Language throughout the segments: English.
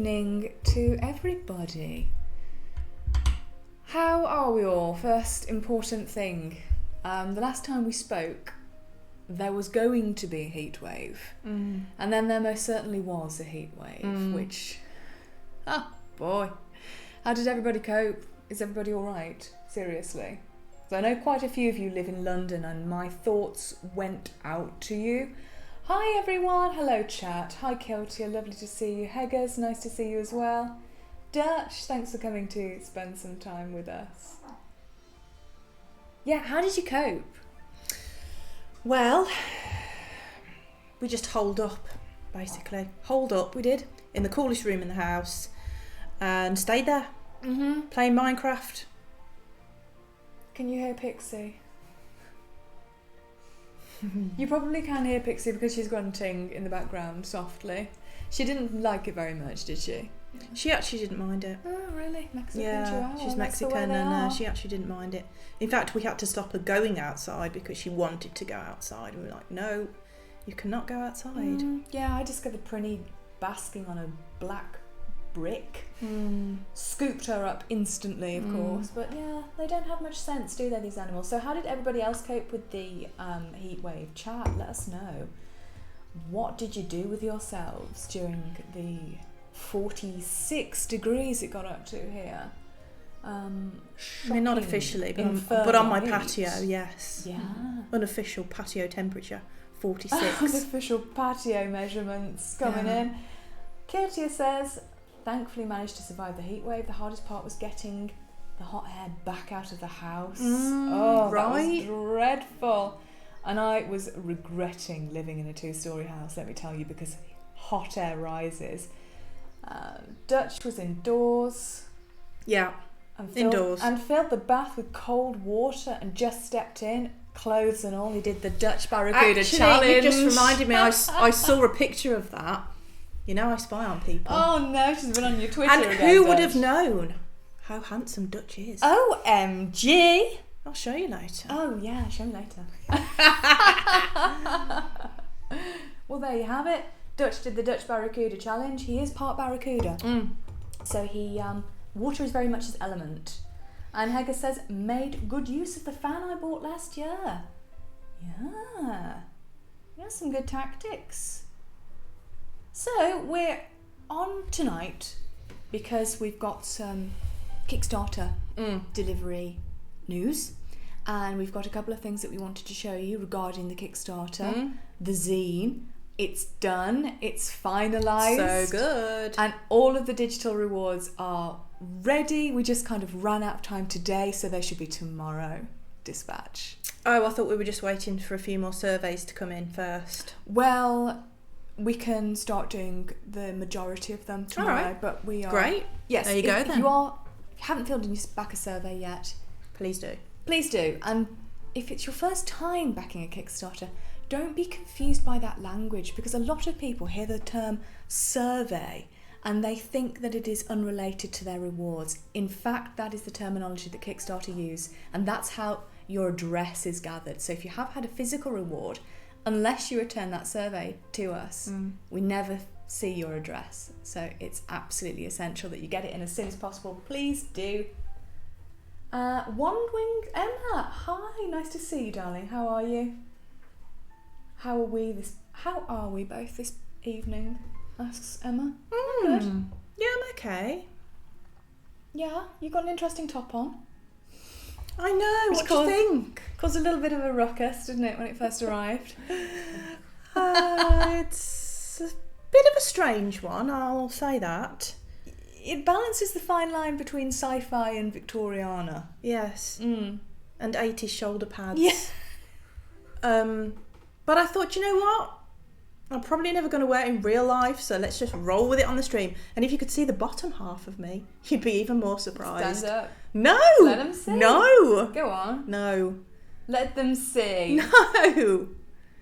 evening to everybody. How are we all? First important thing. The last time we spoke, there was going to be a heat wave. And then there most certainly was a heat wave, which... Oh, boy. How did everybody cope? Is everybody all right? Seriously. So I know quite a few of you live in London and my thoughts went out to you. Hi everyone. Hello chat. Hi GameTea. Lovely to see you. Heggers, nice to see you as well. Dutch, thanks for coming to spend some time with us. Yeah, how did you cope? Well, we just holed up, basically. Holed up, we did, in the coolest room in the house and stayed there, playing Minecraft. Can you hear Pixie? You probably can hear Pixie because she's grunting in the background softly. She didn't like it very much, did she? She actually didn't mind it. Oh, really? Mexican? Yeah, she's Mexican and she actually didn't mind it. In fact, we had to stop her going outside because she wanted to go outside. And we were like, no, you cannot go outside. Yeah, I discovered Prinny basking on a black brick. Scooped her up instantly, of course. But yeah, they don't have much sense, do they, these animals? So how did everybody else cope with the heat wave? Chat, let us know. What did you do with yourselves during the 46 degrees it got up to here? I mean, not officially, but on my patio, yes. Yeah. Unofficial patio temperature, 46. Unofficial patio measurements coming in. GameTea says, thankfully managed to survive the heat wave. The hardest part was getting the hot air back out of the house. That was dreadful. And I was regretting living in a 2-storey house, let me tell you, because hot air rises. Dutch was indoors. Yeah, indoors. And filled the bath with cold water and just stepped in, clothes and all. He did the Dutch Barracuda challenge. You just reminded me, I saw a picture of that. You know, I spy on people. Oh no, she's been on your Twitter and again. Who would have known how handsome Dutch is? OMG! I'll show you later. Oh yeah, show me later. Well, there you have it. Dutch did the Dutch Barracuda challenge. He is part Barracuda. So he, water is very much his element. And Hegger says, made good use of the fan I bought last year. Yeah. Some good tactics. So we're on tonight because we've got some Kickstarter delivery news. And we've got a couple of things that we wanted to show you regarding the Kickstarter. The zine. It's done. It's finalised. So good. And all of the digital rewards are ready. We just kind of ran out of time today, so they should be tomorrow dispatch. Oh, I thought we were just waiting for a few more surveys to come in first. Well, we can start doing the majority of them tomorrow, right. But we are... Great. Yes. There you go then. If you haven't filled in your backer survey yet... Please do. Please do. And if it's your first time backing a Kickstarter... Don't be confused by that language, because a lot of people hear the term survey and they think that it is unrelated to their rewards. In fact, that is the terminology that Kickstarter use, and that's how your address is gathered. So if you have had a physical reward, unless you return that survey to us, we never see your address. So it's absolutely essential that you get it in as soon as possible. Please do. Wand-winged Emma, hi, nice to see you, darling. How are you? How are we both this evening? Asks Emma. Good. Yeah, I'm okay. Yeah, you got an interesting top on. I know. What do you think? Caused a little bit of a ruckus, didn't it, when it first arrived? It's a bit of a strange one, I'll say that. It balances the fine line between sci-fi and Victoriana. Yes. And 80s shoulder pads. Yeah. But I thought, you know what? I'm probably never going to wear it in real life, so let's just roll with it on the stream. And if you could see the bottom half of me, you'd be even more surprised. Stand up. No! Let them see. No! Go on. No. Let them see. No!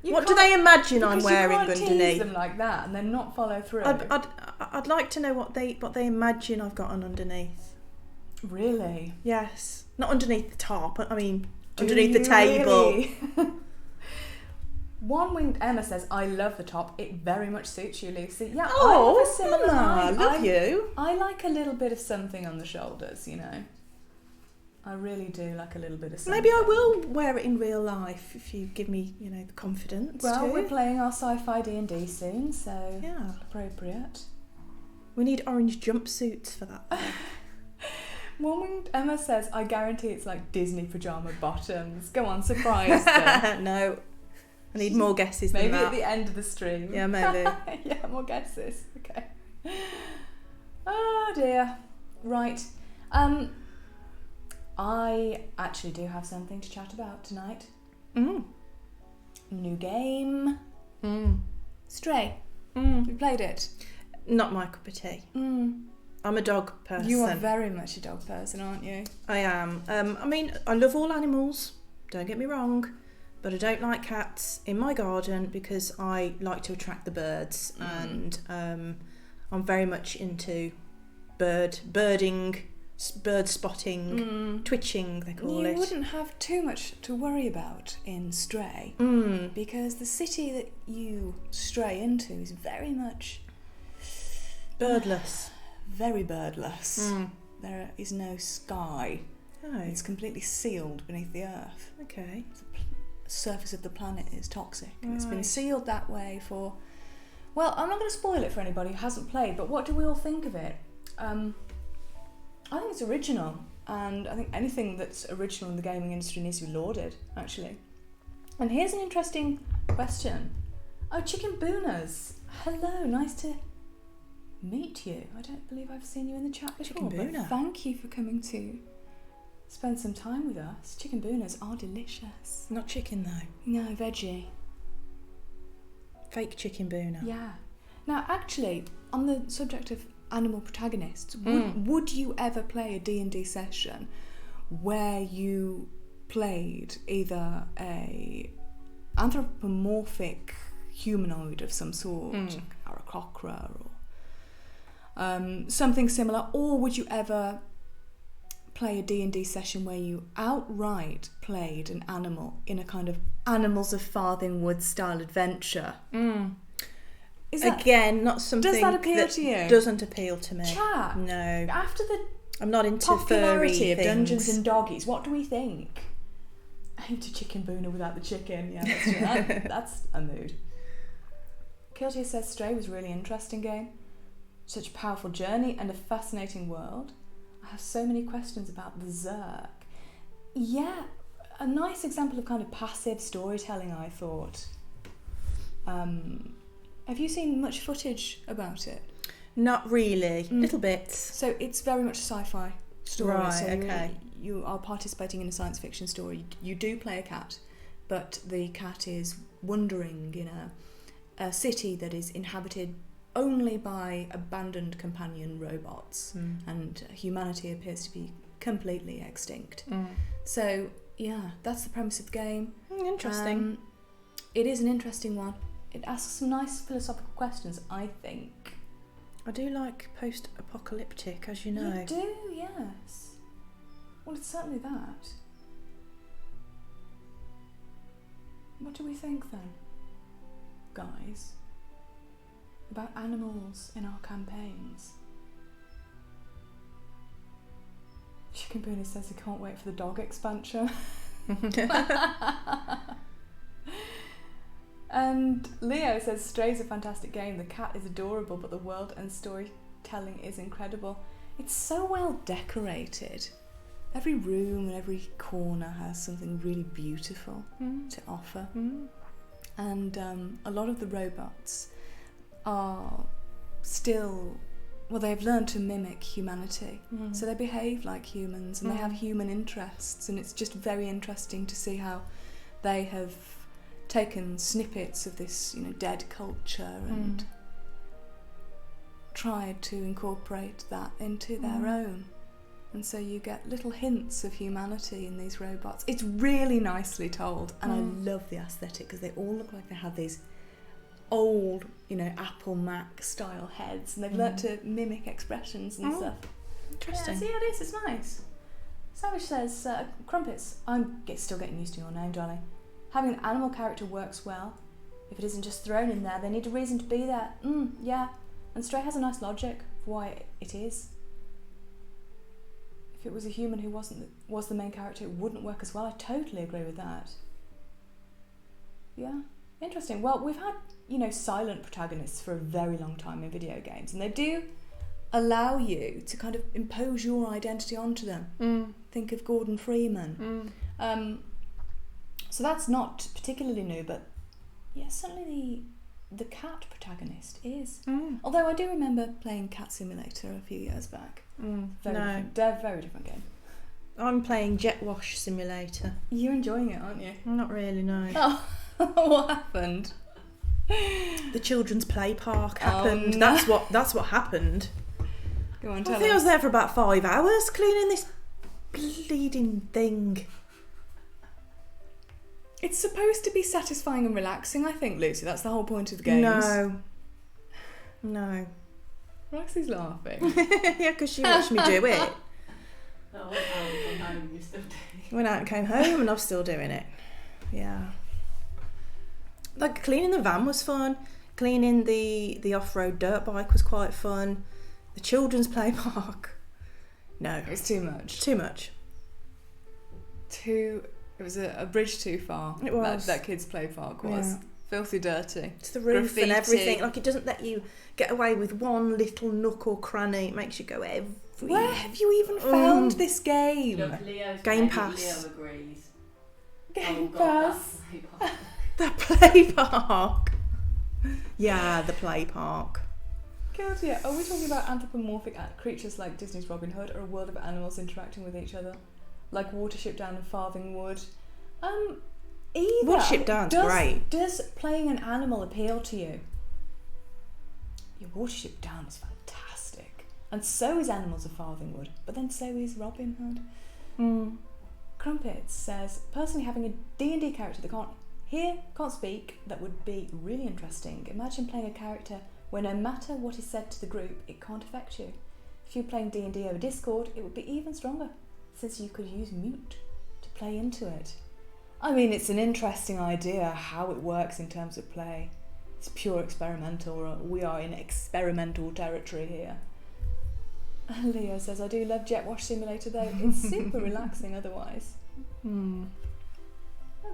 What do they imagine I'm wearing underneath? You can't tease them like that and then not follow through. I'd like to know what they imagine I've got on underneath. Really? Yes. Not underneath the top, I mean underneath the table. Really? One-winged Emma says, I love the top. It very much suits you, Lucy. Yeah, Oh, I have a similar I vibe. love you. I like a little bit of something on the shoulders, you know. I really do like a little bit of something. Maybe I will wear it in real life if you give me, you know, the confidence. Well, to. we're playing our sci-fi D&D soon, so Yeah. appropriate. We need orange jumpsuits for that. One-winged Emma says, I guarantee it's like Disney pyjama bottoms. Go on, surprise them. No. I need more guesses than Maybe that. at the end of the stream. Yeah, maybe. Yeah, more guesses. Okay. Oh dear. Right. I actually do have something to chat about tonight. New game. Stray. You played it? Not my cup of tea. I'm a dog person. You are very much a dog person, aren't you? I am. I mean, I love all animals, don't get me wrong, but I don't like cats in my garden because I like to attract the birds, and I'm very much into birding, bird spotting, twitching, they call it. You wouldn't have too much to worry about in Stray because the city that you stray into is very much birdless. Very birdless. There is no sky. Oh. It's completely sealed beneath the earth. Okay. The surface of the planet is toxic. And it's been Right. sealed that way for... Well, I'm not going to spoil it for anybody who hasn't played, but what do we all think of it? I think it's original, and I think anything that's original in the gaming industry needs to be lauded, actually. And here's an interesting question. Oh, Chicken Boonas. Hello, nice to meet you. I don't believe I've seen you in the chat before, Chicken but Boona. thank you for coming to spend some time with us. Chicken Boonas are delicious. Not chicken though. No, veggie. Fake chicken boona. Yeah. Now, actually, on the subject of animal protagonists, would you ever play a D&D session where you played either a anthropomorphic humanoid of some sort, or a cockra, or something similar, or would you ever play a D&D session where you outright played an animal in a kind of Animals of Farthingwood style adventure? Is that, Again, not something does that appeal to you? Doesn't appeal to me. Chat. No. After the I'm not into popularity furry of things. Dungeons and Doggies, what do we think? Into Chicken Boona without the chicken. Yeah, that's true. That's a mood. Kiltia says Stray was a really interesting game. Such a powerful journey and a fascinating world. I have so many questions about the Zerk. Yeah, a nice example of kind of passive storytelling, I thought. Have you seen much footage about it? Not really. Little bits. So it's very much a sci-fi story. Right, so okay. You are participating in a science fiction story. You do play a cat, but the cat is wandering in a city that is inhabited only by abandoned companion robots, and humanity appears to be completely extinct. So yeah, that's the premise of the game. Interesting. It is an interesting one. It asks some nice philosophical questions, I think. I do like post-apocalyptic, as you know. You do, yes. Well, it's certainly that. What do we think then, guys, about animals in our campaigns? Chicken Boona says he can't wait for the dog expansion. And Leo says Stray's a fantastic game. The cat is adorable, but the world and storytelling is incredible. It's so well decorated. Every room and every corner has something really beautiful to offer. And a lot of the robots are still, well, they've learned to mimic humanity. So they behave like humans and they have human interests, and it's just very interesting to see how they have taken snippets of this, dead culture and tried to incorporate that into their own. And so you get little hints of humanity in these robots. It's really nicely told, and I love the aesthetic because they all look like they have these old, Apple Mac style heads, and they've learnt to mimic expressions and stuff. Interesting. Yeah, see how it is, it's nice. Savage says, Crumpets, I'm still getting used to your name, darling. Having an animal character works well. If it isn't just thrown in there, they need a reason to be there. Yeah. And Stray has a nice logic for why it is. If it was a human who was the main character, it wouldn't work as well. I totally agree with that. Yeah. Interesting. Well, we've had, silent protagonists for a very long time in video games, and they do allow you to kind of impose your identity onto them. Think of Gordon Freeman. So that's not particularly new, but yeah, certainly the cat protagonist is. Although I do remember playing Cat Simulator a few years back. Very different game. I'm playing Jet Wash Simulator. You're enjoying it, aren't you? Not really, no. Oh, what happened? The children's play park happened. Oh, no. That's what happened. Go on, tell I think us. I was there for about 5 hours cleaning this bleeding thing. It's supposed to be satisfying and relaxing, I think, Lucy. That's the whole point of the games. No. Roxy's laughing. Yeah, because she watched me do it. I went out and come home, you're still doing it. Went out and came home and I'm still doing it. Yeah. Like, cleaning the van was fun. Cleaning the off-road dirt bike was quite fun. The children's play park. No. It was too much. Too much. It was a bridge too far. It was. That kids' play park was. Yeah. Filthy dirty. It's the roof Graffiti. and everything. Like, it doesn't let you get away with one little nook or cranny. It makes you go everywhere. Where have you even found this game? Look, Leo's Game maybe Pass. Leo agrees. Game God, Pass. that's The play park. Yeah, the play park. God, yeah. Are we talking about anthropomorphic creatures like Disney's Robin Hood, or a world of animals interacting with each other, like Watership Down and Farthingwood? Either. Watership Down's great. Does playing an animal appeal to you? Your Watership Down is fantastic, and so is Animals of Farthingwood. But then so is Robin Hood. Crumpets says, personally, having a D&D character that can't hear, can't speak, that would be really interesting. Imagine playing a character where no matter what is said to the group, it can't affect you. If you're playing D&D over Discord, it would be even stronger, since you could use mute to play into it. I mean, it's an interesting idea how it works in terms of play. It's pure experimental. We are in experimental territory here. Leo says, I do love Jet Wash Simulator though. It's super relaxing otherwise. Oh,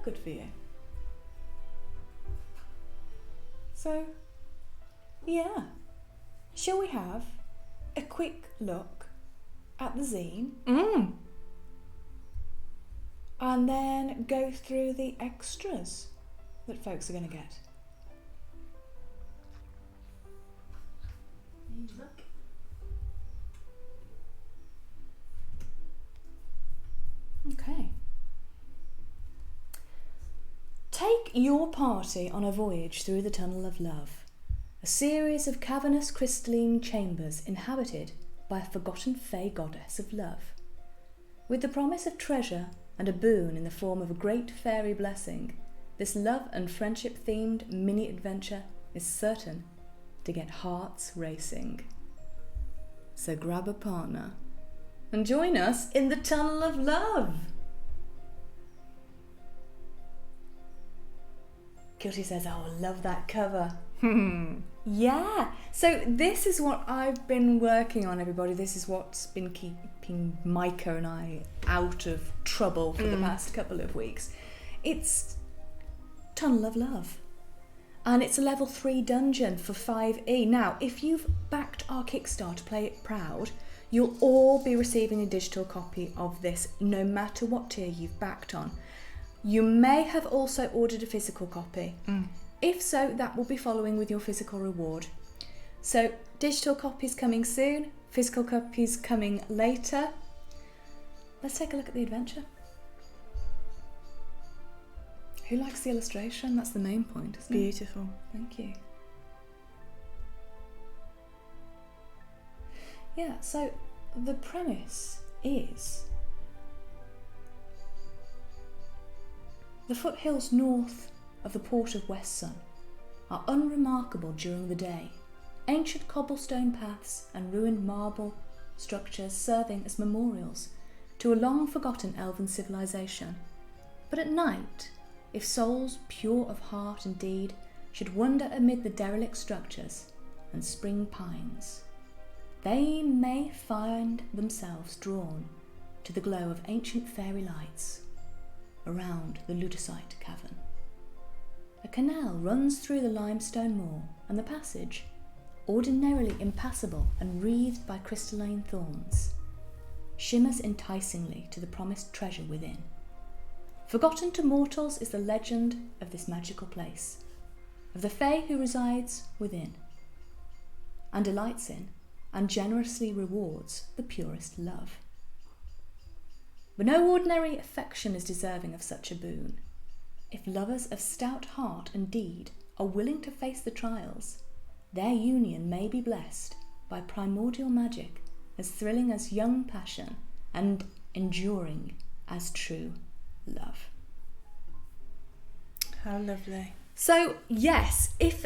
good for you. So, yeah. Shall we have a quick look at the zine? And then go through the extras that folks are going to get. Okay. Take your party on a voyage through the Tunnel of Love, a series of cavernous crystalline chambers inhabited by a forgotten fey goddess of love. With the promise of treasure and a boon in the form of a great fairy blessing, this love and friendship themed mini adventure is certain to get hearts racing. So grab a partner and join us in the Tunnel of Love. Guilty says, oh, I love that cover. Yeah, so this is what I've been working on, everybody. This is what's been keeping Micah and I out of trouble for the past couple of weeks. It's Tunnel of Love. And it's a level 3 dungeon for 5e. Now, if you've backed our Kickstarter, Play It Proud, you'll all be receiving a digital copy of this, no matter what tier you've backed on. You may have also ordered a physical copy. If so, that will be following with your physical reward. So, digital copies coming soon, physical copies coming later. Let's take a look at the adventure. Who likes the illustration? That's the main point, isn't it? Beautiful. Thank you. Yeah, so the premise is the foothills north of the port of Westsun are unremarkable during the day. Ancient cobblestone paths and ruined marble structures serving as memorials to a long-forgotten elven civilization. But at night, if souls pure of heart and deed should wander amid the derelict structures and spring pines, they may find themselves drawn to the glow of ancient fairy lights around the Ludicite cavern. A canal runs through the limestone moor, and the passage, ordinarily impassable and wreathed by crystalline thorns, shimmers enticingly to the promised treasure within. Forgotten to mortals is the legend of this magical place, of the fae who resides within, and delights in, and generously rewards the purest love. But no ordinary affection is deserving of such a boon. If lovers of stout heart and deed are willing to face the trials, their union may be blessed by primordial magic as thrilling as young passion and enduring as true love. How lovely. So, yes, if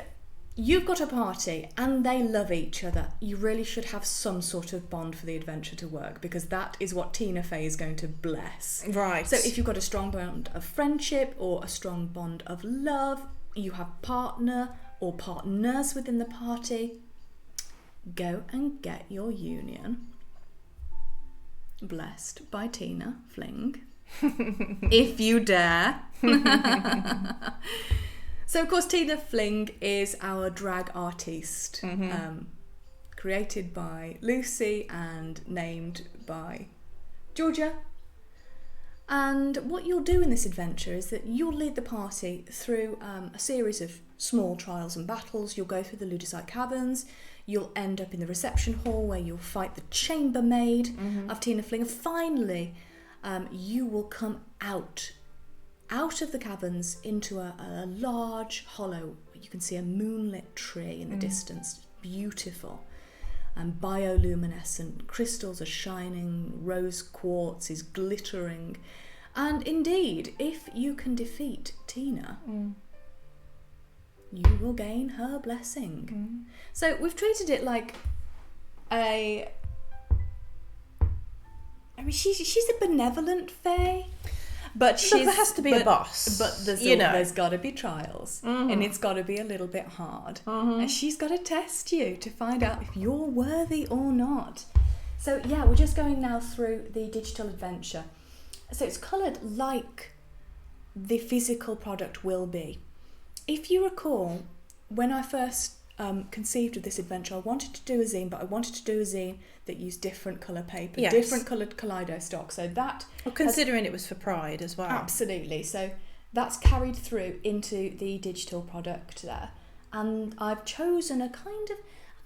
you've got a party and they love each other, you really should have some sort of bond for the adventure to work, because that is what Tina Fey is going to bless. Right. So if you've got a strong bond of friendship or a strong bond of love, you have partner or partners within the party, go and get your union blessed by Tina Fling. If you dare. So, of course, Tina Fling is our drag artiste, created by Lucy and named by Georgia. And what you'll do in this adventure is that you'll lead the party through a series of small trials and battles. You'll go through the Ludicite caverns. You'll end up in the reception hall where you'll fight the chambermaid of Tina Fling. And finally, you will come out of the caverns into a large hollow. You can see a moonlit tree in the distance, beautiful and bioluminescent. Crystals are shining, rose quartz is glittering, and indeed, if you can defeat Tina, you will gain her blessing. So we've treated it like she's a benevolent fae. But there has to be a boss. But there's got to be trials, and it's got to be a little bit hard. And she's got to test you to find out if you're worthy or not. So yeah, we're just going now through the digital adventure. So it's coloured like the physical product will be. If you recall, when I first conceived of this adventure, I wanted to do a zine, but I wanted to do a zine that used different colour paper, different coloured Kaleido stock. So that... Well, considering it was for Pride as well. Absolutely. So that's carried through into the digital product there. And I've chosen a kind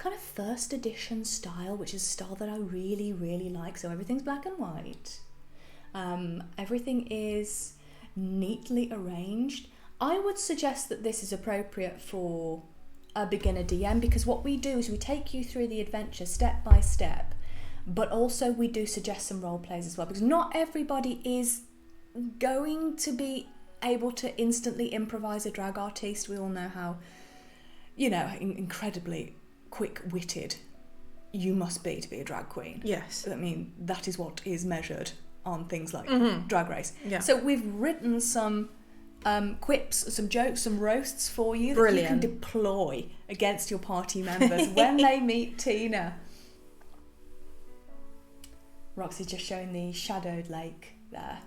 of first edition style, which is a style that I really, really like. So everything's black and white. Everything is neatly arranged. I would suggest that this is appropriate for a beginner DM, because what we do is we take you through the adventure step by step, but also we do suggest some role plays as well, because not everybody is going to be able to instantly improvise a drag artiste. We all know how, incredibly quick-witted you must be to be a drag queen. Yes. I mean, that is what is measured on things like Drag Race. Yeah. So we've written some quips, some jokes, some roasts for you Brilliant. that you can deploy against your party members when they meet Tina. Roxy's just showing the shadowed lake there.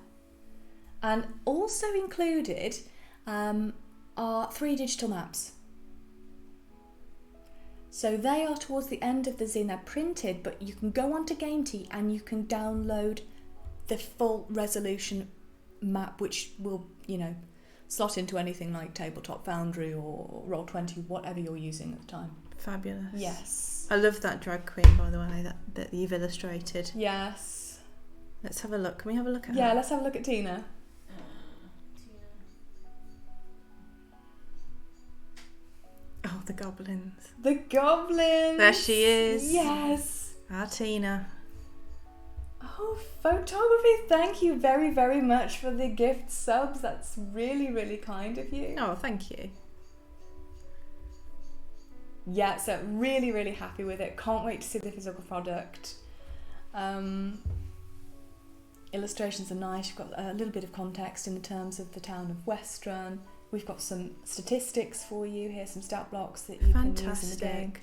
And also included are 3 digital maps. So they are towards the end of the zine. They're printed, but you can go onto GameTea and you can download the full resolution map, which will, slot into anything like Tabletop Foundry or Roll20, whatever you're using at the time. Fabulous. Yes. I love that drag queen, by the way, that you've illustrated. Yes. Let's have a look. Can we have a look at her? Yeah, let's have a look at Tina. Oh, the goblins. The goblins! There she is. Yes. Our Tina. Oh, photography, thank you very, very much for the gift subs. That's really, really kind of you. Oh, thank you. Yeah, so really, really happy with it. Can't wait to see the physical product. Illustrations are nice. You've got a little bit of context in the terms of the town of Westron. We've got some statistics for you here, some stat blocks that you can use in the deck.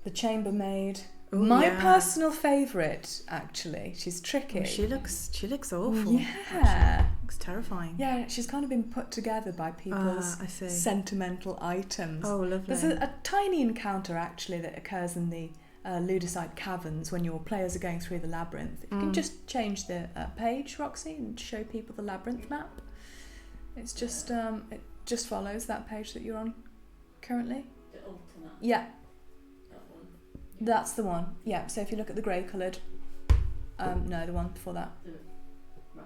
The chambermaid. Ooh, My yeah. personal favourite, actually. She's tricky. Oh, she looks awful. Yeah. Actually. Looks terrifying. Yeah, she's kind of been put together by people's I see. sentimental items. Oh, lovely. There's a tiny encounter, actually, that occurs in the Ludicide Caverns when your players are going through the labyrinth. You can just change the page, Roxy, and show people the labyrinth map. It's just, it just follows that page that you're on currently. The alternate. Yeah. That one. That's the one. Yeah, so if you look at the grey coloured, no, the one before that. Right.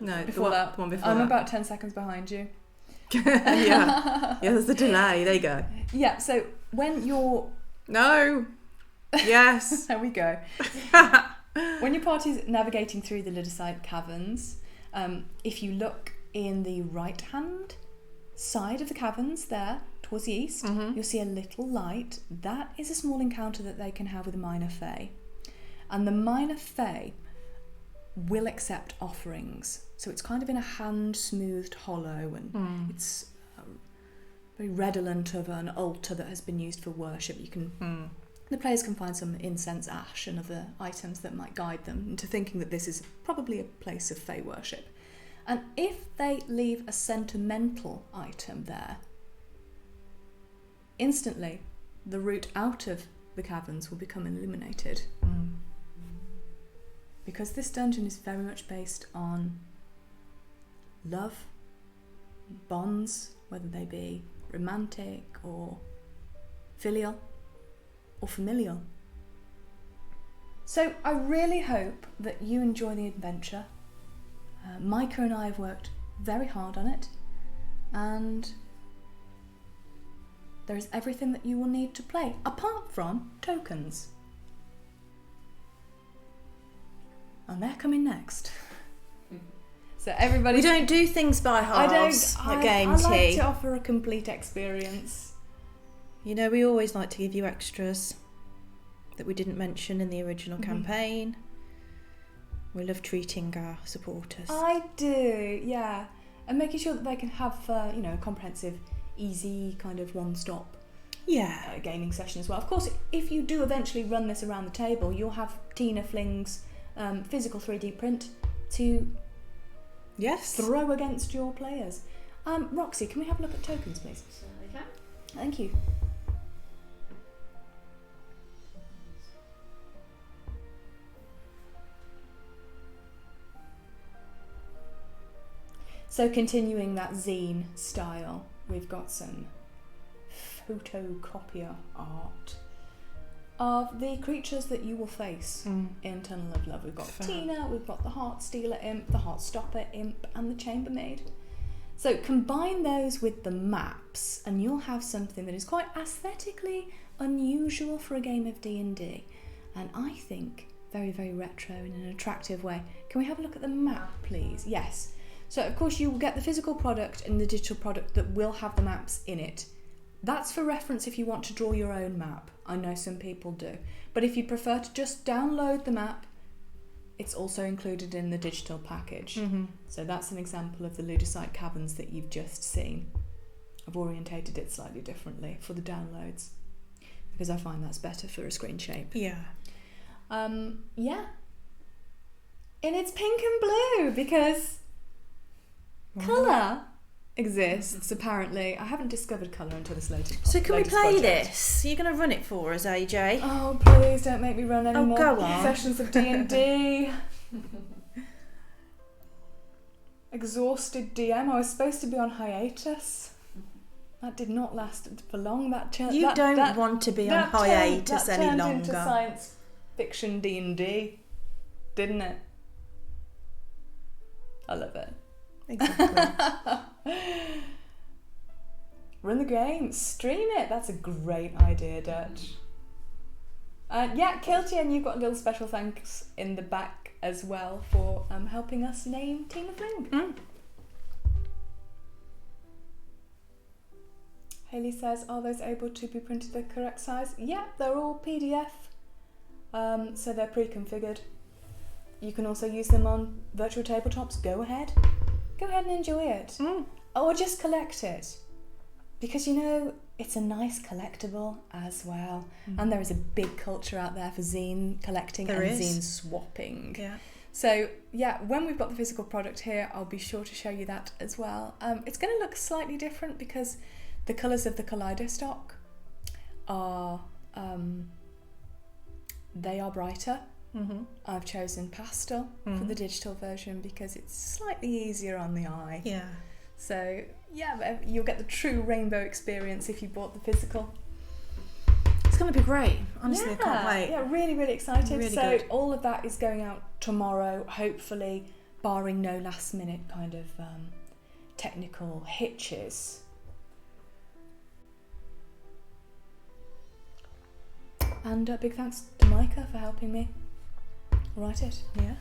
No, Before the one before I'm that. about 10 seconds behind you. Yeah, there's a delay. There you go. Yeah, so when you're... No. Yes. There we go. When your party's navigating through the Ludicide Caverns, if you look in the right-hand side of the caverns there, towards the east, you'll see a little light. That is a small encounter that they can have with a minor fae. And the minor fae will accept offerings. So it's kind of in a hand-smoothed hollow, and it's very redolent of an altar that has been used for worship. You can, the players can find some incense, ash, and other items that might guide them into thinking that this is probably a place of fae worship. And if they leave a sentimental item there, instantly the route out of the caverns will become illuminated. Because this dungeon is very much based on love, bonds, whether they be romantic or filial or familial. So I really hope that you enjoy the adventure. Micah and I have worked very hard on it, and there is everything that you will need to play, apart from tokens. And they're coming next. So everybody... We don't do things by halves at GameTea. I like to offer a complete experience. You know, we always like to give you extras that we didn't mention in the original campaign. We love treating our supporters. I do, yeah. And making sure that they can have, a comprehensive, easy, kind of one-stop gaming session as well. Of course, if you do eventually run this around the table, you'll have Tina Fling's physical 3D print to throw against your players. Roxy, can we have a look at tokens, please? Certainly can. Thank you. So continuing that zine style, we've got some photocopier art of the creatures that you will face in Tunnel of Love. We've got Tina, we've got the Heartstealer Imp, the Heartstopper Imp, and the Chambermaid. So combine those with the maps and you'll have something that is quite aesthetically unusual for a game of D&D. And I think very, very retro in an attractive way. Can we have a look at the map, please? Yes. So of course you will get the physical product and the digital product that will have the maps in it. That's for reference if you want to draw your own map. I know some people do. But if you prefer to just download the map, it's also included in the digital package. So that's an example of the Ludicide Caverns that you've just seen. I've orientated it slightly differently for the downloads because I find that's better for a screen shape. Yeah. And it's pink and blue because colour exists, apparently. I haven't discovered colour until this latest So can we latest play project. this? Are you going to run it for us, AJ? Oh, please don't make me run any more go on. sessions of D&D. Exhausted DM. I was supposed to be on hiatus. That did not last for long. You don't want to be on hiatus any turned longer. Into science fiction D&D, didn't it? I love it. Exactly. Run the game, stream it. That's a great idea, Dutch. Kilty, and you've got a little special thanks in the back as well for helping us name Tina Fling. Haley says, are those able to be printed the correct size? Yeah, they're all PDF, so they're pre-configured. You can also use them on virtual tabletops. Go ahead and enjoy it. Or just collect it. Because, you know, it's a nice collectible as well. And there is a big culture out there for zine collecting and zine swapping. Yeah. So, yeah, when we've got the physical product here, I'll be sure to show you that as well. It's going to look slightly different because the colours of the Kaleido stock are, they are brighter. I've chosen pastel for the digital version because it's slightly easier on the eye. Yeah. So, yeah, you'll get the true rainbow experience if you bought the physical. It's going to be great. Honestly, I can't wait. Yeah, really, really excited. Really so good. all of that is going out tomorrow, hopefully, barring no last minute kind of technical hitches. And big thanks to Micah for helping me write it. Yeah.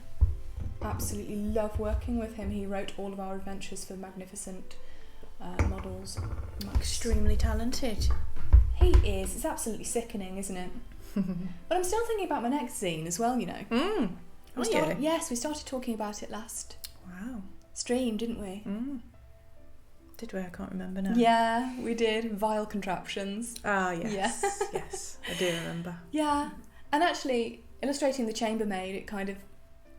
Absolutely love working with him. He wrote all of our adventures for Magnificent Models. Extremely talented. He is. It's absolutely sickening, isn't it? But I'm still thinking about my next zine as well, you know. Yes, we started talking about it last stream, didn't we? Did we? I can't remember now. Yeah, we did. Vile Contraptions. Ah, yes. Yeah. Yes, I do remember. Yeah. And actually, illustrating the chambermaid,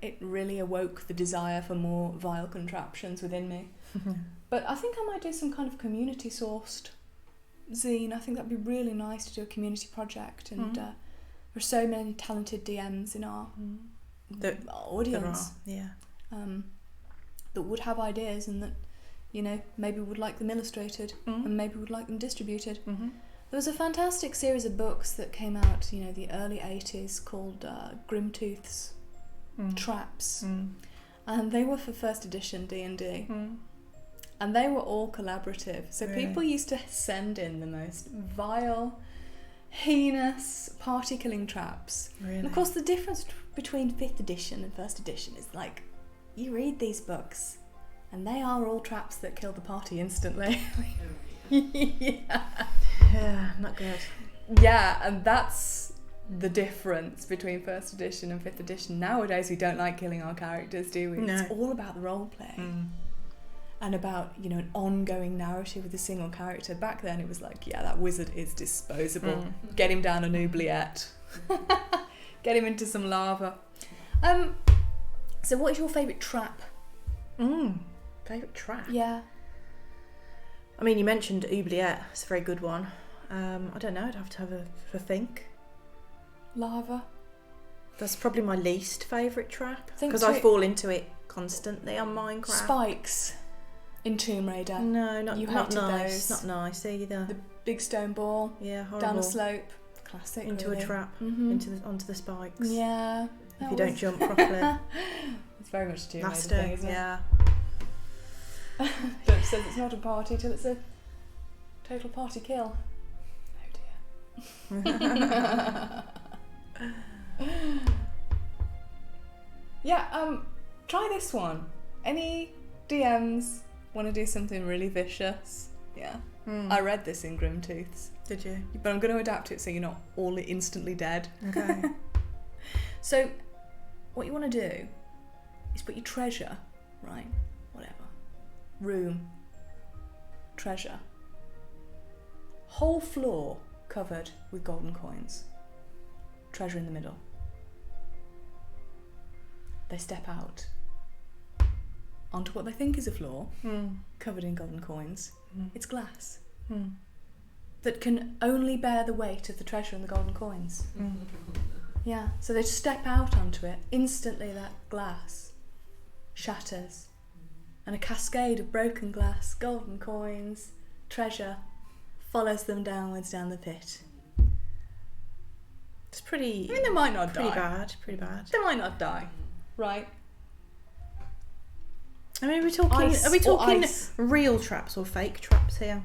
it really awoke the desire for more vile contraptions within me. But I think I might do some kind of community-sourced zine. I think that'd be really nice to do a community project. And there are so many talented DMs in our audience. There are, that would have ideas and that, you know, maybe would like them illustrated and maybe would like them distributed. There was a fantastic series of books that came out, you know, the early 80s called Grimtooth's Traps, and they were for first edition D&D, and they were all collaborative. So people used to send in the most vile, heinous party killing traps. Really? And of course, the difference between 5th edition and 1st edition is like, you read these books, and they are all traps that kill the party instantly. Yeah, not good. Yeah, and that's the difference between 1st edition and 5th edition. Nowadays, we don't like killing our characters, do we? No. It's all about the role play and about, you know, an ongoing narrative with a single character. Back then, it was like, yeah, that wizard is disposable. Get him down an oubliette. Get him into some lava. So what is your favourite trap? Favourite trap? Yeah. I mean, you mentioned oubliette. It's a very good one. I don't know. I'd have to have a think. Lava. That's probably my least favourite trap Think because to I it- fall into it constantly on Minecraft. Spikes in Tomb Raider. No, not You not hated nice. those. Not nice either. The big stone ball Yeah, horrible. down a slope. Classic. Into really. a trap. Mhm. Onto the spikes. Yeah. If you don't jump properly. It's very much a Tomb Raider Master. thing, isn't it? Yeah. Dutch says it's not a party till it's a total party kill. Oh dear. Yeah, try this one. Any DMs want to do something really vicious? Yeah. I read this in Grimtooth's, Did you? but I'm going to adapt it so you're not all instantly dead. Okay. So, what you want to do is put your treasure, right? Whatever. Room. Treasure. Whole floor covered with golden coins. Treasure in the middle. They step out onto what they think is a floor, covered in golden coins. It's glass that can only bear the weight of the treasure and the golden coins. Yeah, so they step out onto it. Instantly that glass shatters. And a cascade of broken glass, golden coins, treasure follows them downwards down the pit. It's pretty. I mean, they might not pretty die. bad. Pretty bad. They might not die, right? I mean, are we talking? Ice Are we or talking ice? real traps or fake traps here?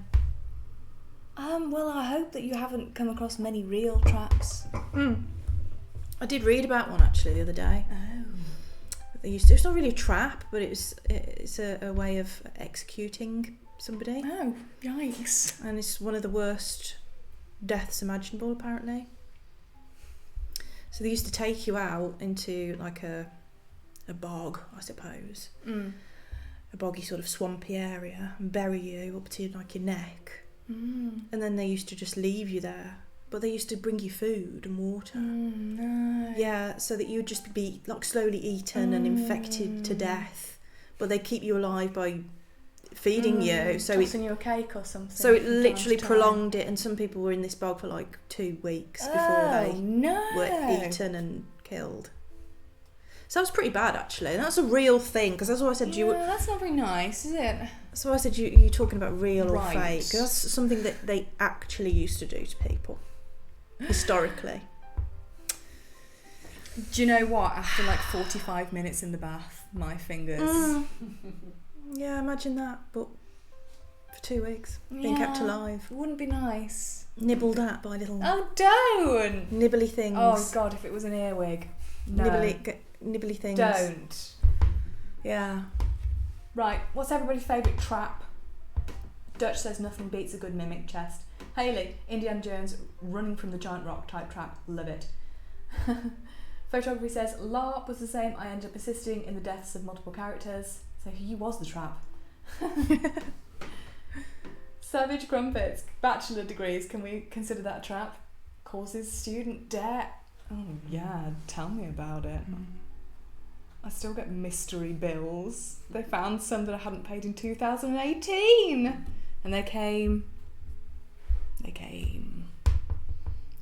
Well, I hope that you haven't come across many real traps. I did read about one actually the other day. Oh. They used to, it's not really a trap, but it's a way of executing somebody, Oh, yikes. and it's one of the worst deaths imaginable apparently. So they used to take you out into like a bog, I suppose, a boggy sort of swampy area and bury you up to like your neck. And then they used to just leave you there. But they used to bring you food and water. No. Yeah, so that you would just be like slowly eaten and infected to death. But they keep you alive by feeding you. So tossing you a cake or something. So it literally prolonged it, and some people were in this bog for like 2 weeks before they were eaten and killed. So that was pretty bad, actually. And that's a real thing, because that's what I said. That's not very nice, is it? So I said you're talking about real or Right. fake. 'Cause that's something that they actually used to do to people historically. Do you know what? After like 45 minutes in the bath, my fingers. Yeah, imagine that, but for 2 weeks, being kept alive, Wouldn't be nice. nibbled at by little Oh, don't! nibbly things. Oh God, if it was an earwig. No. Nibbly things. Don't. Yeah. Right, what's everybody's favourite trap? Dutch says nothing beats a good mimic chest. Hayley, Indiana Jones running from the giant rock type trap. Love it. Photography says LARP was the same. I ended up assisting in the deaths of multiple characters. So he was the trap. Savage Crumpets. Bachelor degrees. Can we consider that a trap? Causes student debt. Oh yeah, tell me about it. I still get mystery bills. They found some that I hadn't paid in 2018. And they came.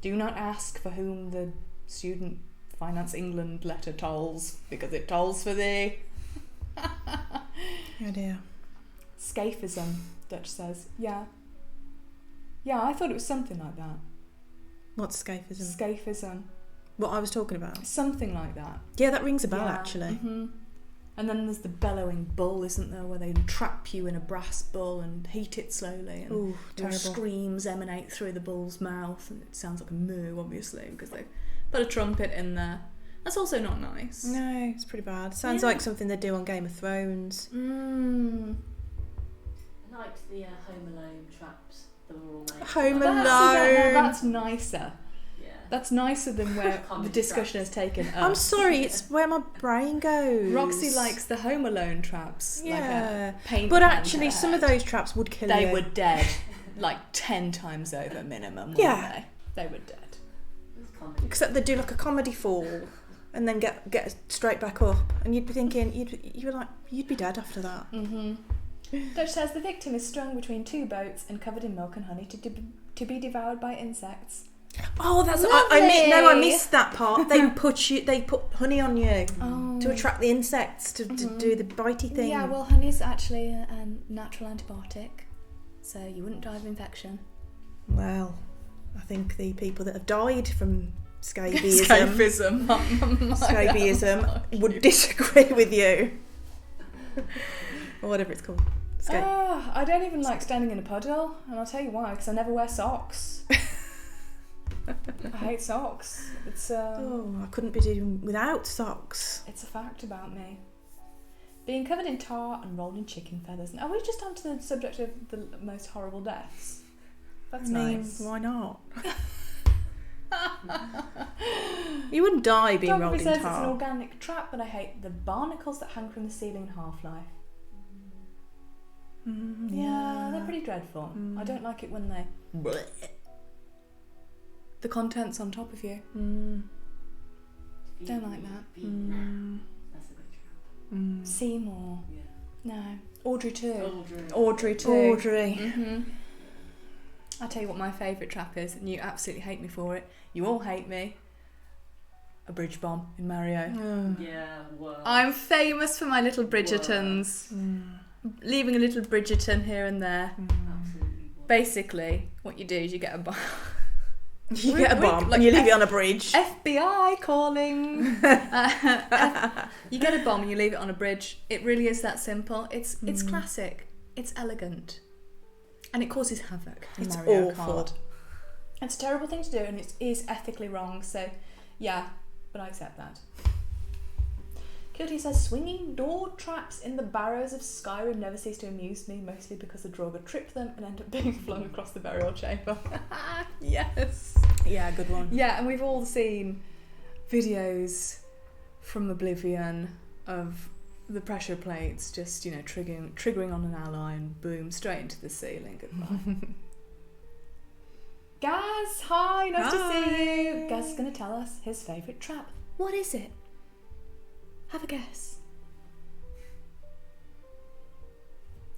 Do not ask for whom the Student Finance England letter tolls, because it tolls for thee. Oh dear. Scaphism, Dutch says. Yeah, I thought it was something like that. What's scaphism? Scaphism. What I was talking about. Something like that. Yeah, that rings a bell, Yeah. actually. Mm-hmm. And then there's the bellowing bull, isn't there, where they trap you in a brass bull and heat it slowly, and Ooh, terrible. screams emanate through the bull's mouth, and it sounds like a moo, obviously, because they've put a trumpet in there. That's also not nice. No, it's pretty bad. Sounds Yeah. like something they do on Game of Thrones. Mm. I liked the Home Alone traps that were all made. Home That's Alone. nicer. Yeah. That's nicer than where the Comedy discussion has taken us. I'm sorry, it's where my brain goes. Roxy likes the Home Alone traps. Yeah. Like a paint But pen actually, to some of head. those traps would kill you. They were dead like 10 times over minimum, weren't Yeah. they? They were dead. It was comedy. Except they do like a comedy fall and then get straight back up, and you'd be thinking you'd be dead after that. Mm-hmm. Dutch says the victim is strung between 2 boats and covered in milk and honey to be devoured by insects. Oh, that's Lovely. I missed that part. They put honey on you Oh. to attract the insects to do the bitey thing. Yeah, well, honey's actually a natural antibiotic, so you wouldn't die of infection. Well, I think the people that have died from scabiesism would disagree with you. Or whatever it's called. I don't even like standing in a puddle, and I'll tell you why, because I never wear socks. I hate socks. It's I couldn't be doing without socks. It's a fact about me. Being covered in tar and rolled in chicken feathers. Are we just onto the subject of the most horrible deaths? That's nice. Why not? You wouldn't die being rolled Photography in says it's an tar. organic trap, but I hate the barnacles that hang from the ceiling in Half-Life. Yeah, they're pretty dreadful. I don't like it when they... The contents on top of you. Don't like that. That's a good trap. Seymour. Yeah. No. Audrey too. Audrey. Audrey. I'll tell you what my favourite trap is, and you absolutely hate me for it. You all hate me. A bridge bomb in Mario. Yeah, whoa. I'm famous for my little Bridgertons. Leaving a little Bridgerton here and there. Absolutely whoa. Basically, what you do is you get a bomb. You get a bomb and you leave it on a bridge. FBI calling. You get a bomb and you leave it on a bridge. It really is that simple. It's classic. It's elegant. And it causes havoc in It's Mario awful. Kart. It's a terrible thing to do, and it is ethically wrong. So, yeah, but I accept that. Kilty says, swinging door traps in the barrows of Skyrim never cease to amuse me, mostly because the Draugr tripped them and end up being flung across the burial chamber. Yes. Yeah, good one. Yeah, and we've all seen videos from Oblivion of the pressure plates just, triggering on an ally and boom, straight into the ceiling. Goodbye. Gaz, hi, nice to see you. Gaz is going to tell us his favourite trap. What is it? Have a guess.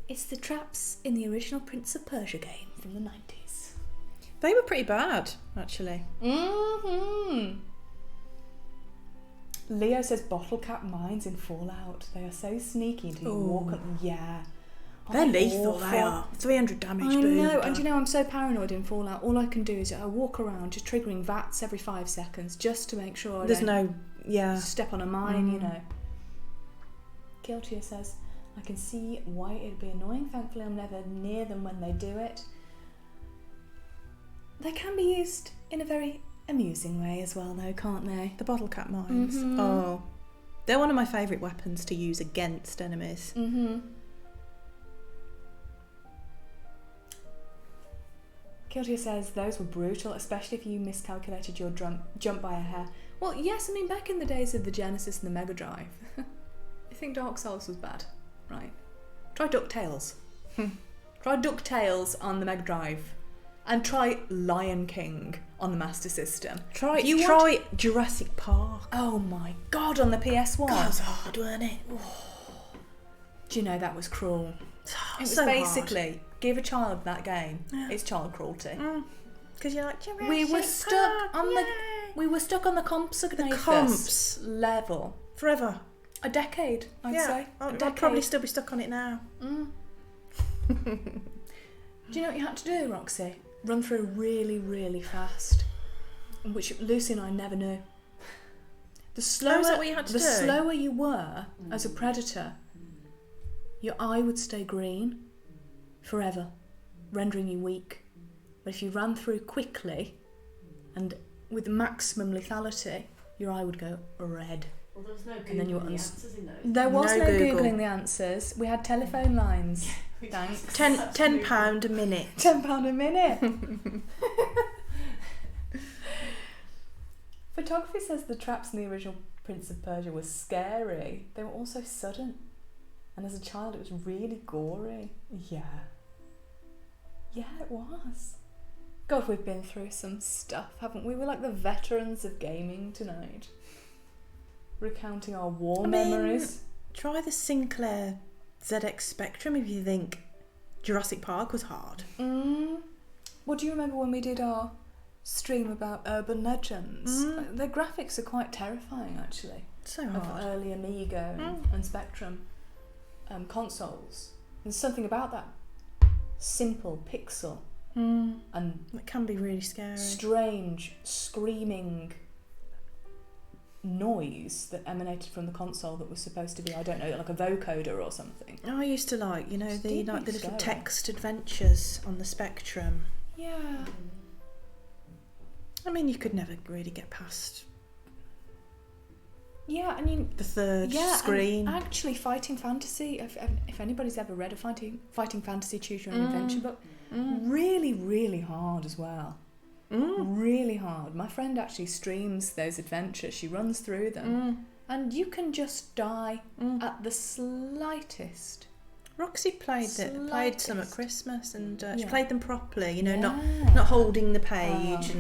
It's the traps in the original Prince of Persia game from the 90s. They were pretty bad, actually. Mm-hmm. Leo says bottle cap mines in Fallout. They are so sneaky until you walk up. Yeah. They're lethal, they are. 300 damage, boom. I know, and I'm so paranoid in Fallout. All I can do is I walk around just triggering VATs every 5 seconds just to make sure there's no step on a mine, Kiltia says, I can see why it'd be annoying. Thankfully, I'm never near them when they do it. They can be used in a very amusing way as well, though, can't they? The bottle cap mines. Mm-hmm. Oh. They're one of my favourite weapons to use against enemies. Mm-hmm. Kiltia says those were brutal, especially if you miscalculated your jump by a hair. Well, yes, back in the days of the Genesis and the Mega Drive. You think Dark Souls was bad? Right. Try DuckTales. Try DuckTales on the Mega Drive. And try Lion King on the Master System. Try Jurassic Park. Oh my god, on the PS1. God, it was hard, wasn't it? Do you know that was cruel? It was so basically hard. Give a child that game. Yeah. It's child cruelty. Because you're like Jurassic we were stuck Park, on the compsognathus comps level forever. A decade, I'd say. I'd probably still be stuck on it now. Do you know what you had to do, Roxy? Run through really, really fast, which Lucy and I never knew. The slower, is that what you had to do? slower you were as a predator, your eye would stay green forever, rendering you weak. But if you ran through quickly and with maximum lethality, your eye would go red. Well, there was no Googling the answers in those. There was no Google. Googling the answers. We had telephone lines. Thanks. £10 a minute. £10 a minute. Photography says the traps in the original Prince of Persia were scary. They were also sudden. And as a child, it was really gory. Yeah. Yeah, it was. God, we've been through some stuff, haven't we? We're like the veterans of gaming tonight. Recounting our war memories. Try the Sinclair ZX Spectrum if you think Jurassic Park was hard. What do you remember when we did our stream about urban legends? The graphics are quite terrifying, actually. So hard. Of early Amiga and Spectrum consoles. There's something about that simple pixel and it can be really scary. Strange screaming noise that emanated from the console that was supposed to be, I don't know, like a vocoder or something. I used to like, the little scary. text adventures on the Spectrum. Yeah. You could never really get past. Yeah, the third screen. And actually, Fighting Fantasy. If anybody's ever read a Fighting Fantasy Choose Your Own Adventure book, really, really hard as well. Really hard. My friend actually streams those adventures. She runs through them, and you can just die at the slightest. Roxy played some at Christmas, and she played them properly. Not holding the page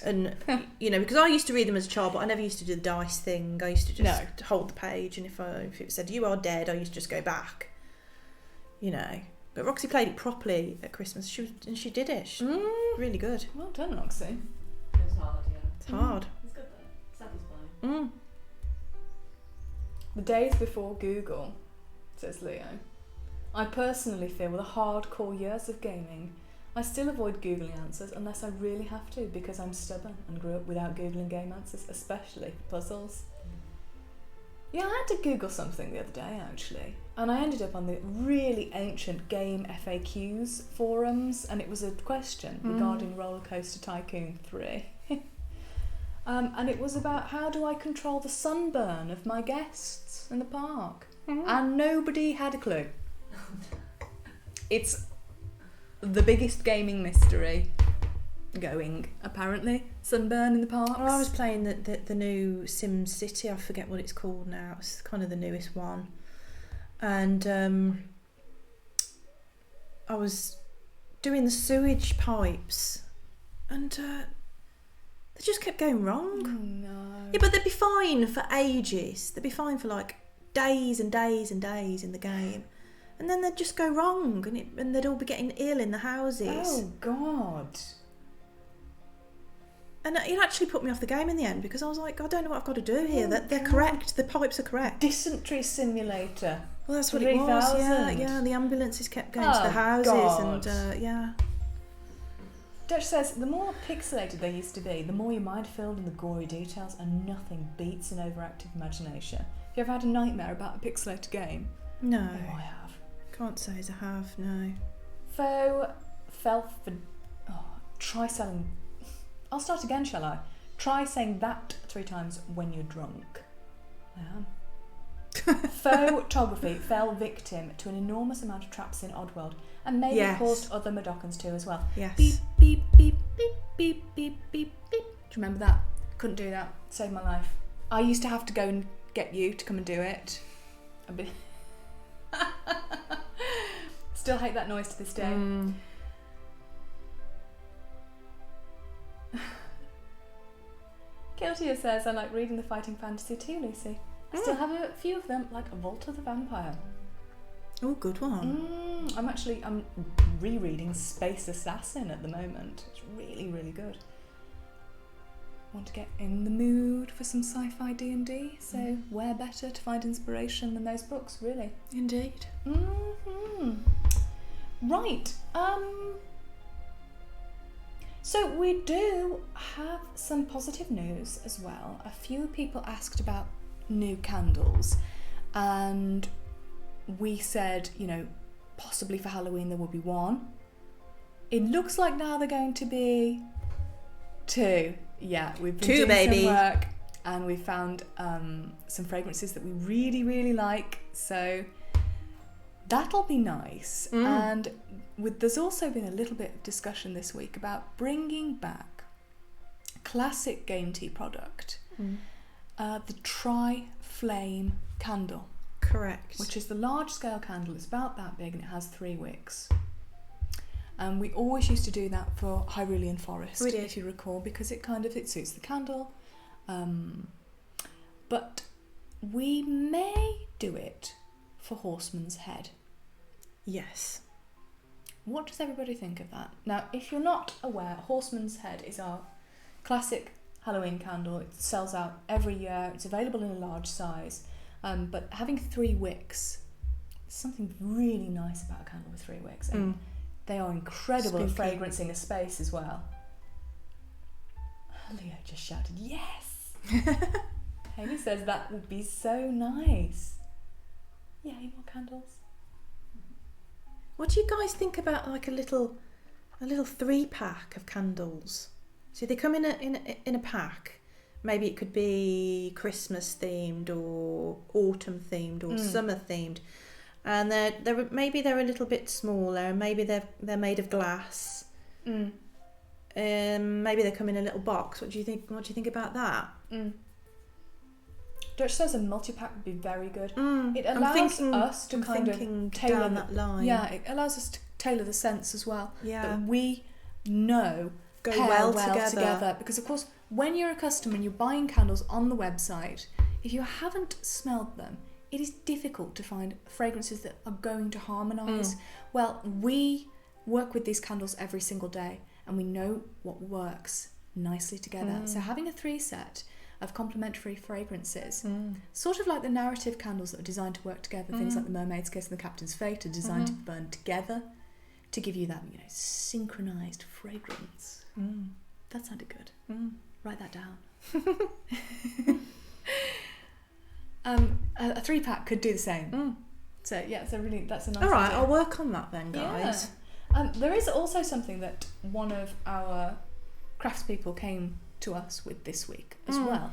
and because I used to read them as a child, but I never used to do the dice thing. I used to just hold the page, and if it said "you are dead," I used to just go back. But Roxy played it properly at Christmas. She did it. Really good. Well done, Roxy. It was hard, yeah. It's hard. It's good though. Satisfying. The days before Google, says Leo. I personally feel with the hardcore years of gaming, I still avoid Googling answers unless I really have to, because I'm stubborn and grew up without Googling game answers, especially puzzles. Yeah, I had to Google something the other day, actually, and I ended up on the really ancient game FAQs forums, and it was a question regarding Roller Coaster Tycoon 3. And it was about how do I control the sunburn of my guests in the park. And nobody had a clue. It's the biggest gaming mystery going, apparently. Sunburn in the parks. Oh, I was playing the new Sim City. I forget what it's called now. It's kind of the newest one. and I was doing the sewage pipes, and they just kept going wrong. Oh, no. Yeah, but they'd be fine for ages. They'd be fine for like days and days and days in the game, and then they'd just go wrong, and they'd all be getting ill in the houses. Oh, God. And it actually put me off the game in the end, because I was like, I don't know what I've got to do here. Oh, That they're God. correct. The pipes are correct. Dysentery simulator. Well, that's what it was. 3000. Yeah. The ambulances kept going to the Oh, houses, God. and yeah. Dutch says, the more pixelated they used to be, the more your mind filled in the gory details, and nothing beats an overactive imagination. Have you ever had a nightmare about a pixelated game? No, Oh, I have. can't say as I have. No. Try selling. I'll start again, shall I? Try saying that 3 times when you're drunk. I am. Photography fell victim to an enormous amount of traps in Oddworld, and maybe Yes. caused other Madokans too as well. Yes. Beep, beep, beep, beep, beep, beep, beep, beep. Do you remember that? Couldn't do that. Saved my life. I used to have to go and get you to come and do it. Still hate that noise to this day. GameTea says, I like reading the fighting fantasy too, Lucy. I still have a few of them, like Vault of the Vampire. Oh, good one. I'm rereading Space Assassin at the moment. It's really, really good. Want to get in the mood for some sci-fi D&D, so where better to find inspiration than those books, really? Indeed. Right. So we do have some positive news as well. A few people asked about new candles, and we said, possibly for Halloween there will be 1. It looks like now they're going to be 2. Yeah, we've been 2, doing baby. some work, and we found some fragrances that we really, really like. So that'll be nice. And there's also been a little bit of discussion this week about bringing back a classic GameTea product, the Tri-Flame candle. Correct. Which is the large scale candle. It's about that big and it has 3 wicks. And we always used to do that for Hyrulean Forest, We did. if you recall, because it suits the candle. But we may do it for Horseman's Head. Yes. What does everybody think of that? Now, if you're not aware, Horseman's Head is our classic Halloween candle. It sells out every year. It's available in a large size. But having 3 wicks, there's something really nice about a candle with 3 wicks. And they are incredible at Spooky. fragrancing a space as well. Leo just shouted, yes! Haley says that would be so nice. Yay, more candles. What do you guys think about like a little 3-pack of candles? So they come in a pack. Maybe it could be Christmas themed or autumn themed or summer themed, and maybe they're a little bit smaller, and maybe they're made of glass. Maybe they come in a little box. What do you think? What do you think about that? Dutch says a multi-pack would be very good. It I'm allows us to I'm kind thinking of tailor down that line. Yeah, it allows us to tailor the scents as well. Yeah. That we know Go pair well together. together. Because of course, when you're a customer and you're buying candles on the website, if you haven't smelled them, it is difficult to find fragrances that are going to harmonise. Well, we work with these candles every single day, and we know what works nicely together. So having a 3 set of complementary fragrances, sort of like the narrative candles that are designed to work together, things like the Mermaid's Kiss and the Captain's Fate are designed to burn together to give you that synchronized fragrance. That sounded good. Write that down. A 3-pack could do the same. So yeah, that's a nice All right, idea. I'll work on that then, guys. Yeah. There is also something that one of our craftspeople came to us with this week as well.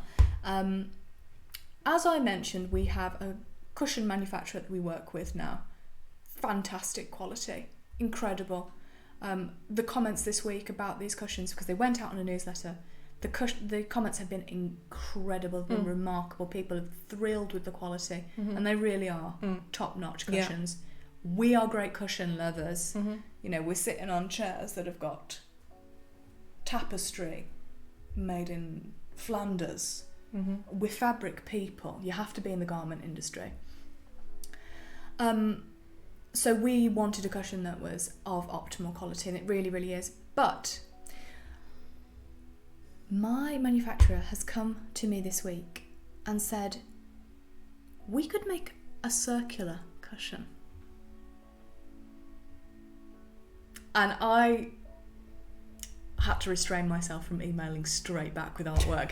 As I mentioned, we have a cushion manufacturer that we work with now. Fantastic quality, incredible. The comments this week about these cushions, because they went out on a newsletter, the comments have been incredible, been remarkable. People are thrilled with the quality, and they really are top-notch cushions. We are great cushion lovers. You know, we're sitting on chairs that have got tapestry made in Flanders. We're fabric people. You have to be in the garment industry. So we wanted a cushion that was of optimal quality, and it really, really is. But my manufacturer has come to me this week and said, we could make a circular cushion. And I had to restrain myself from emailing straight back with artwork.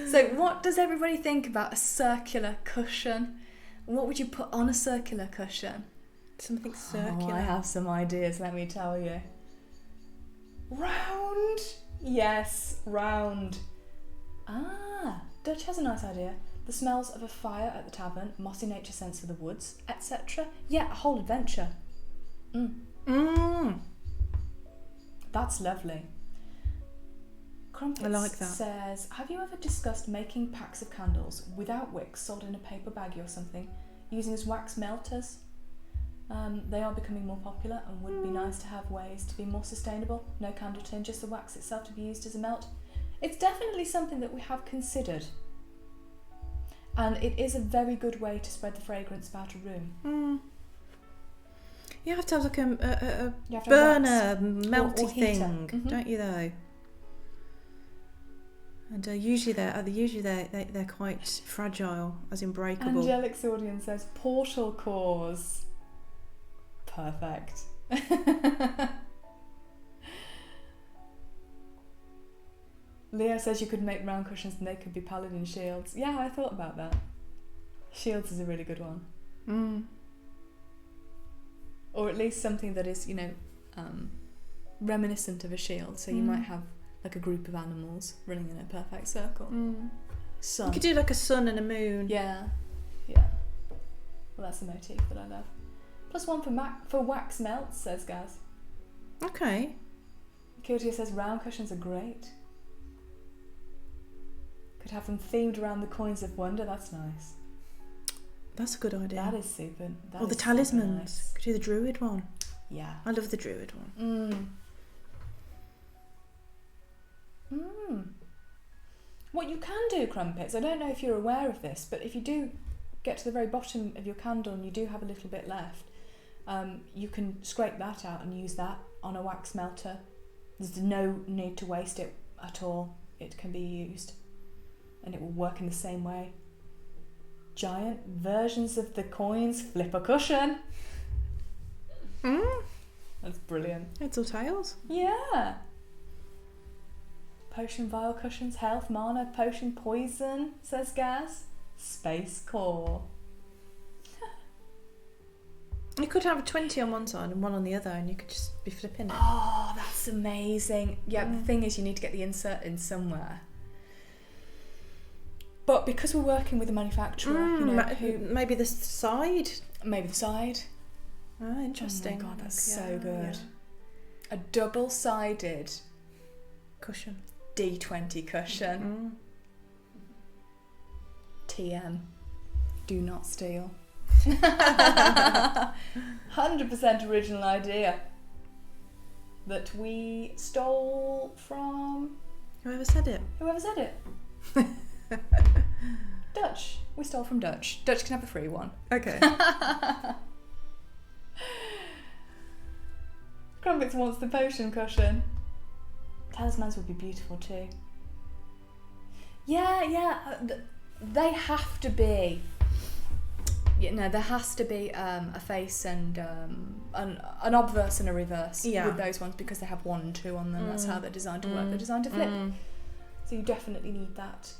So what does everybody think about a circular cushion? What would you put on a circular cushion? Something circular. Oh, I have some ideas, let me tell you. Round. Yes, round. Ah, Dutch has a nice idea. The smells of a fire at the tavern, mossy nature sense of the woods, etc. Yeah, a whole adventure. That's lovely. Crumpets I like that. says, have you ever discussed making packs of candles without wicks sold in a paper baggie or something, using as wax melters? They are becoming more popular and would be nice to have ways to be more sustainable. No candle tin, just the wax itself to be used as a melt. It's definitely something that we have considered. And it is a very good way to spread the fragrance about a room. You have to have like a You have to have burner, wax. melty Or heater. thing, don't you though? And usually they're quite fragile, as in breakable. Angelic's audience says portal cores. Perfect. Leo says you could make round cushions and they could be paladin shields. Yeah, I thought about that. Shields is a really good one. Or at least something that is, reminiscent of a shield. So you might have like a group of animals running in a perfect circle. Sun. You could do like a sun and a moon. Yeah. Well, that's a motif that I love. +1 for wax melts, says Gaz. Okay. Kyoto says round cushions are great. Could have them themed around the coins of wonder. That's nice. That's a good idea. That is super. Or the talismans. Nice. Could do the druid one. Yeah. I love the druid one. What you can do, Crumpets, I don't know if you're aware of this, but if you do get to the very bottom of your candle and you do have a little bit left, you can scrape that out and use that on a wax melter. There's no need to waste it at all. It can be used and it will work in the same way. Giant versions of the coins flip a cushion. That's brilliant. Heads or tails? Yeah. Potion vial cushions, health, mana, potion, poison, says Gaz. Space core. You could have a 20 on one side and one on the other and you could just be flipping it. Oh, that's amazing. Yeah, the thing is you need to get the insert in somewhere. But because we're working with a manufacturer, maybe the side. Maybe the side. Oh, interesting. Oh my god, that's so good. Yeah. A double-sided cushion. D20 cushion. TM. Do not steal. 100% original idea that we stole from whoever said it. Dutch. We stole from Dutch. Dutch can have a free one. Okay. Crumpets wants the potion cushion. Talismans would be beautiful too. Yeah. They have to be. There has to be a face and an obverse and a reverse with those ones because they have 1 and 2 on them. That's how they're designed to work. They're designed to flip. So you definitely need that.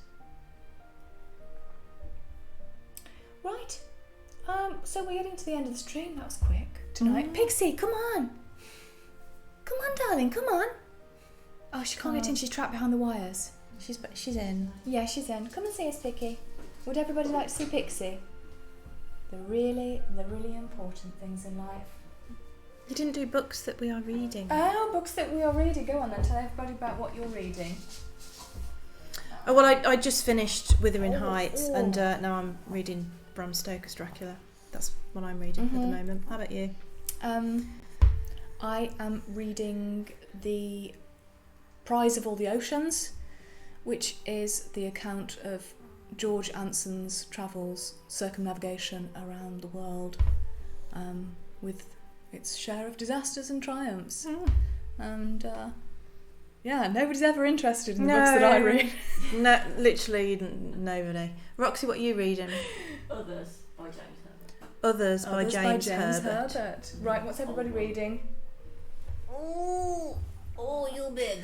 Right. So we're getting to the end of the stream. That was quick tonight. Pixie, come on. Come on, darling, come on. Oh, she can't get in. She's trapped behind the wires. She's in. Yeah, she's in. Come and see us, Vicky. Would everybody like to see Pixie? The really important things in life. You didn't do books that we are reading. Oh, books that we are reading. Go on then, tell everybody about what you're reading. Oh, well, I just finished Wuthering Heights, and now I'm reading Bram Stoker's Dracula. That's what I'm reading at the moment. How about you? I am reading The Prize of All the Oceans, which is the account of George Anson's travels, circumnavigation around the world, with its share of disasters and triumphs. And nobody's ever interested in the books that I read. No, literally nobody. Roxy, what are you reading? Others by James Herbert. Others by James Herbert. Right, what's everybody reading? Oh, you're big.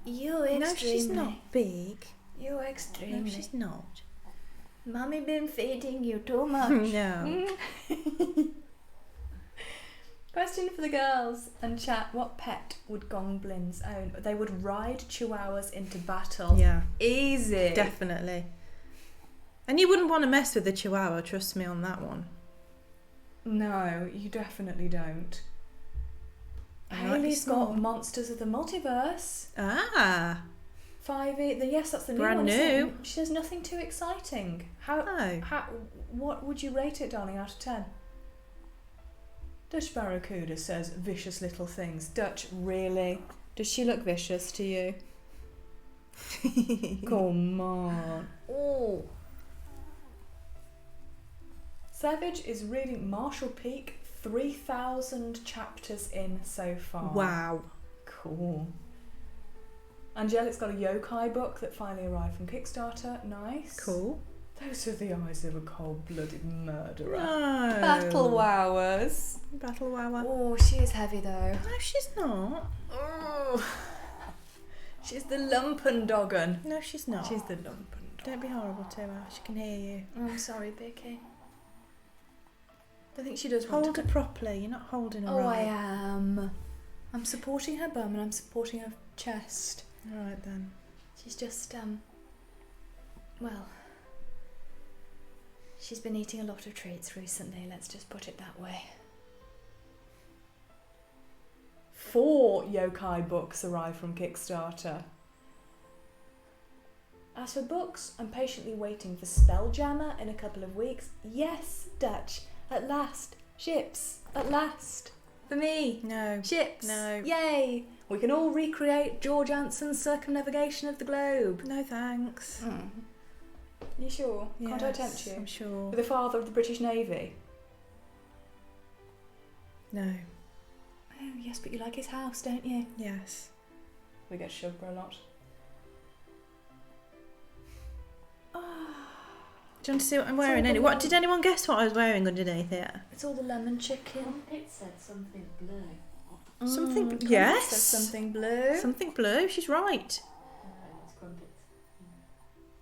You extremely. No, she's not big. You extremely. No, she's not. Mummy been feeding you too much. No. Question for the girls and chat. What pet would Gongblin's own? They would ride chihuahuas into battle. Yeah. Easy. Definitely. And you wouldn't want to mess with the chihuahua, trust me on that one. No, you definitely don't. I might be Hayley's got small. Monsters of the Multiverse. Ah. 5e. Yes, that's the new Brand one. new. Isn't it? She says nothing too exciting. No. What would you rate it, darling, out of 10? Dutch Barracuda says vicious little things. Dutch, really? Does she look vicious to you? Come on. Oh. Savage is reading Marshall Peak, 3,000 chapters in so far. Wow. Cool. Angelic's got a yokai book that finally arrived from Kickstarter. Nice. Cool. Those are the eyes of a cold-blooded murderer. No. Battle wowers. Battle Wawa. Oh, she is heavy though. No, she's not. Oh. She's the lumpen-doggen. No, she's not. She's the lumpen-doggen. Don't be horrible to her. She can hear you. I'm sorry, Vicky. I think she does want Hold to... her properly. You're not holding her Oh, right. I am. I'm supporting her bum and I'm supporting her chest. All right then. She's just, well... She's been eating a lot of treats recently, let's just put it that way. 4 yokai books arrive from Kickstarter. As for books, I'm patiently waiting for Spelljammer in a couple of weeks. Yes, Dutch, at last. Ships, at last. For me. No. Ships. No. Yay. We can all recreate George Anson's circumnavigation of the globe. No thanks. You sure? Can't I tempt you? I'm sure. With the father of the British Navy? No. Oh, yes, but you like his house, don't you? Yes. We get sugar a lot. Do you want to see what I'm wearing? What did anyone guess what I was wearing underneath it? It's all the lemon chicken. It said something blue. Something. Crumpet Yes. says something blue. Something blue. She's right. It's crumpets.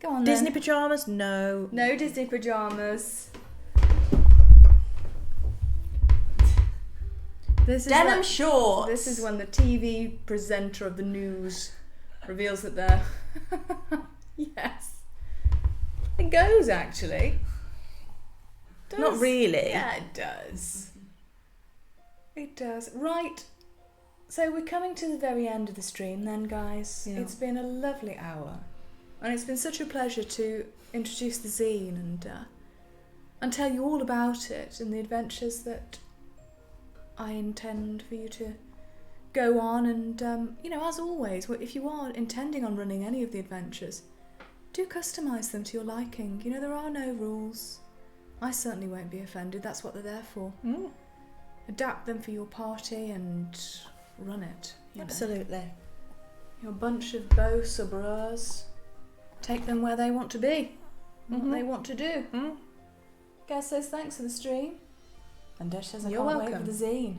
Go on Disney then. pyjamas? No. No Disney pyjamas. This is Denim when, shorts. This is when the TV presenter of the news reveals that they're... Yes. It goes, actually. Not really. Yeah, it does. It does. Right. So we're coming to the very end of the stream then, guys. Yeah. It's been a lovely hour. And it's been such a pleasure to introduce the zine and tell you all about it and the adventures that I intend for you to go on. And, as always, if you are intending on running any of the adventures, do customise them to your liking. There are no rules. I certainly won't be offended. That's what they're there for. Adapt them for your party and run it. Absolutely. Your bunch of beaux sabreurs. Take them where they want to be. What they want to do. Gaz says thanks for the stream. And Dash says I You're can't wait welcome. for the zine.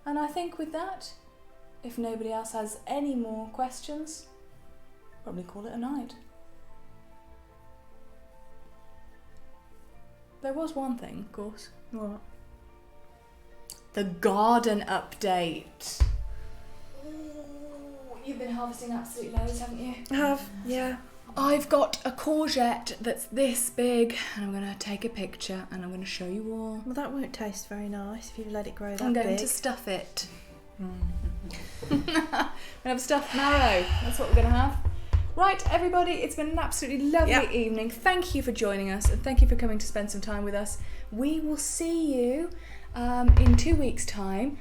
And I think with that, if nobody else has any more questions, probably call it a night. There was one thing, of course. What? The garden update. Ooh, you've been harvesting absolute loads, haven't you? I have. Yeah. I've got a courgette that's this big, and I'm going to take a picture and I'm going to show you all. Well, that won't taste very nice if you let it grow that big. I'm going to stuff it. We're going to have stuffed marrow. That's what we're going to have. Right, everybody, it's been an absolutely lovely evening. Thank you for joining us, and thank you for coming to spend some time with us. We will see you in 2 weeks' time.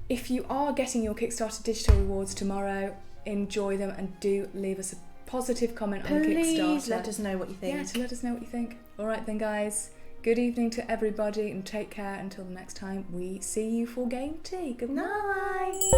If you are getting your Kickstarter digital rewards tomorrow, enjoy them and do leave us a positive comment on Kickstarter. Please let us know what you think. Yeah, to let us know what you think. All right then, guys. Good evening to everybody, and take care until the next time we see you for GameTea. Good night.